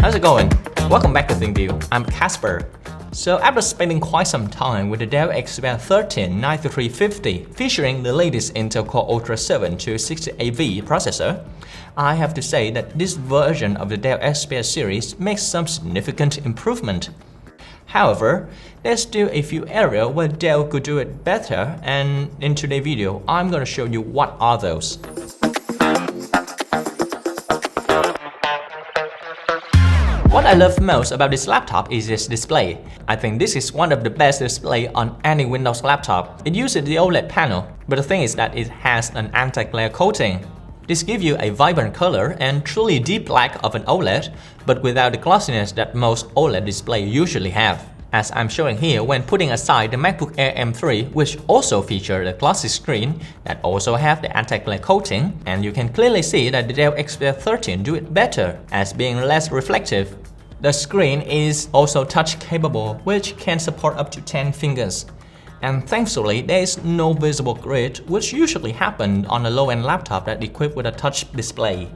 How's it going? Welcome back to ThinkView. I'm Casper. So after spending quite some time with the Dell XPS 13 9350 featuring the latest Intel Core Ultra 7 268V processor, I have to say that this version of the Dell XPS series makes some significant improvement. However, there's still a few areas where Dell could do it better, and in today's video, I'm going to show you what are those. What I love most about this laptop is its display. I think this is one of the best displays on any Windows laptop. It uses the OLED panel, but the thing is that it has an anti-glare coating. This gives you a vibrant color and truly deep black of an OLED, but without the glossiness that most OLED displays usually have. As I'm showing here when putting aside the MacBook Air M3, which also features a glossy screen that also have the anti-glare coating, and you can clearly see that the Dell XPS 13 do it better as being less reflective. The screen is also touch capable, which can support up to 10 fingers. And thankfully, there is no visible grid, which usually happens on a low-end laptop that equipped with a touch display.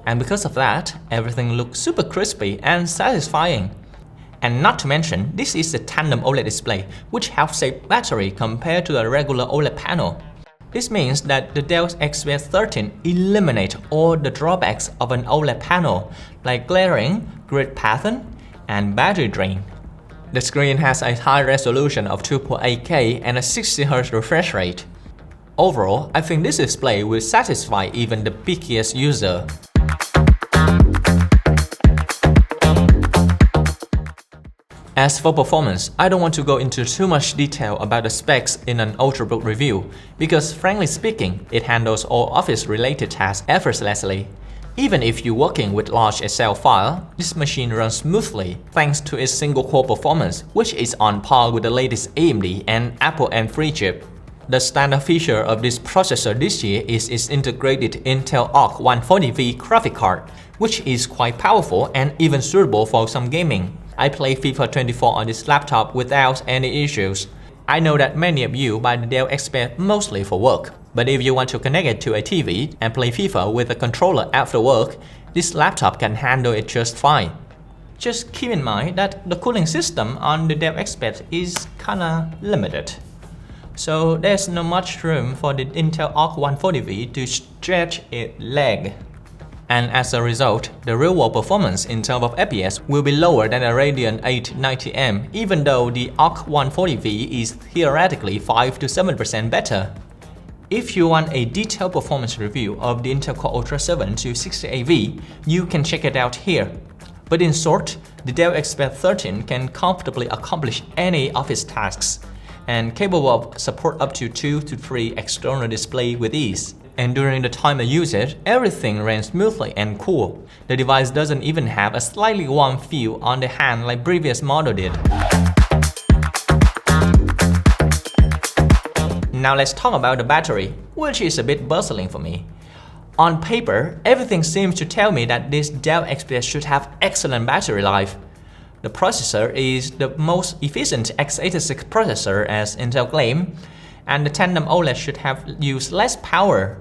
And because of that, everything looks super crispy and satisfying. And not to mention, this is a tandem OLED display, which helps save battery compared to a regular OLED panel. This means that the Dell XPS 13 eliminates all the drawbacks of an OLED panel, like glaring, grid pattern, and battery drain. The screen has a high resolution of 2.8K and a 60Hz refresh rate. Overall, I think this display will satisfy even the pickiest user. As for performance, I don't want to go into too much detail about the specs in an Ultrabook review, because frankly speaking, it handles all office-related tasks effortlessly. Even if you're working with large Excel files, this machine runs smoothly thanks to its single-core performance, which is on par with the latest AMD and Apple M3 chip. The standard feature of this processor this year is its integrated Intel Arc 140V graphic card, which is quite powerful and even suitable for some gaming. I play FIFA 24 on this laptop without any issues. I know that many of you buy the Dell XPS mostly for work, but if you want to connect it to a TV and play FIFA with a controller after work, this laptop can handle it just fine. Just keep in mind that the cooling system on the Dell XPS is kinda limited. So there's not much room for the Intel Arc 140V to stretch its leg. And as a result, the real-world performance in terms of FPS will be lower than a Radeon 890M, even though the Arc 140V is theoretically 5 to 7% better. If you want a detailed performance review of the Intel Core Ultra 7 268V, you can check it out here. But in short, the Dell XPS 13 can comfortably accomplish any office tasks, and capable of support up to 2 to 3 external displays with ease. And during the time I use it, everything ran smoothly and cool. The device doesn't even have a slightly warm feel on the hand like previous model did. Now let's talk about the battery, which is a bit puzzling for me. On paper, everything seems to tell me that this Dell XPS should have excellent battery life. The processor is the most efficient x86 processor as Intel claims, and the tandem OLED should have used less power.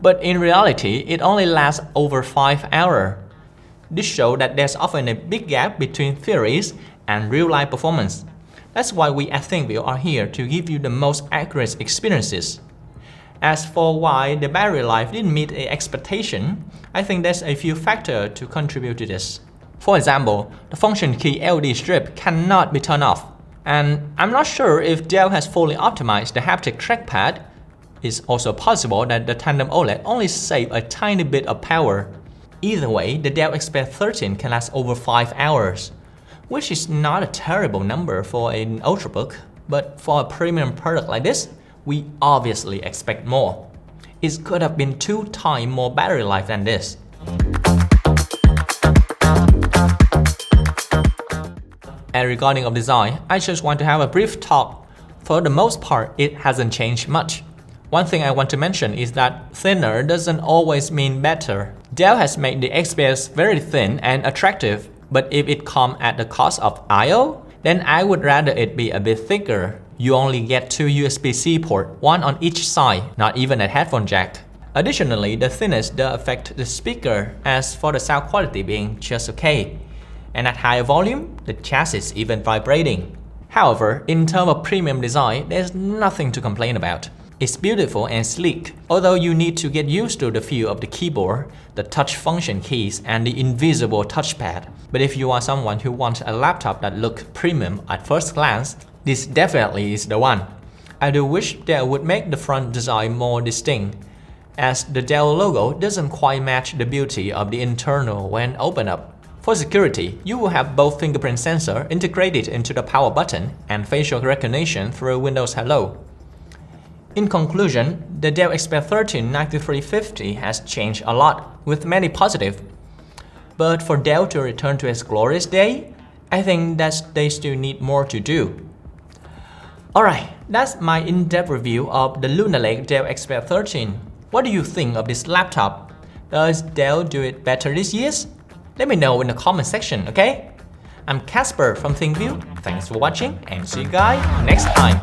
But in reality, it only lasts over 5 hours. This shows that there's often a big gap between theories and real-life performance. That's why we at ThinkView are here to give you the most accurate experiences. As for why the battery life didn't meet an expectation, I think there's a few factors to contribute to this. For example, the function key LED strip cannot be turned off. And I'm not sure if Dell has fully optimized the haptic trackpad. It's also possible that the tandem OLED only saves a tiny bit of power. Either way, the Dell XPS 13 can last over 5 hours, which is not a terrible number for an Ultrabook, but for a premium product like this, we obviously expect more. It could have been 2 times more battery life than this. And regarding of design, I just want to have a brief talk. For the most part, it hasn't changed much. One thing I want to mention is that thinner doesn't always mean better. Dell has made the XPS very thin and attractive, but if it comes at the cost of I/O, then I would rather it be a bit thicker. You only get 2 USB-C ports, one on each side, not even a headphone jack. Additionally, the thinness does affect the speaker, as for the sound quality being just okay. and at higher volume, the chassis even vibrating. However, in terms of premium design, there's nothing to complain about. It's beautiful and sleek, although you need to get used to the feel of the keyboard, the touch function keys, and the invisible touchpad. But if you are someone who wants a laptop that looks premium at first glance, this definitely is the one. I do wish Dell would make the front design more distinct, as the Dell logo doesn't quite match the beauty of the internal when opened up. For security, you will have both fingerprint sensor integrated into the power button and facial recognition through Windows Hello. In conclusion, the Dell XPS 13 9350 has changed a lot, with many positives. But for Dell to return to its glorious day, I think that they still need more to do. Alright, that's my in-depth review of the Lunar Dell XPS 13. What do you think of this laptop? Does Dell do it better this year? Let me know in the comment section, okay? I'm Casper from ThinkView. Thanks for watching and see you guys next time.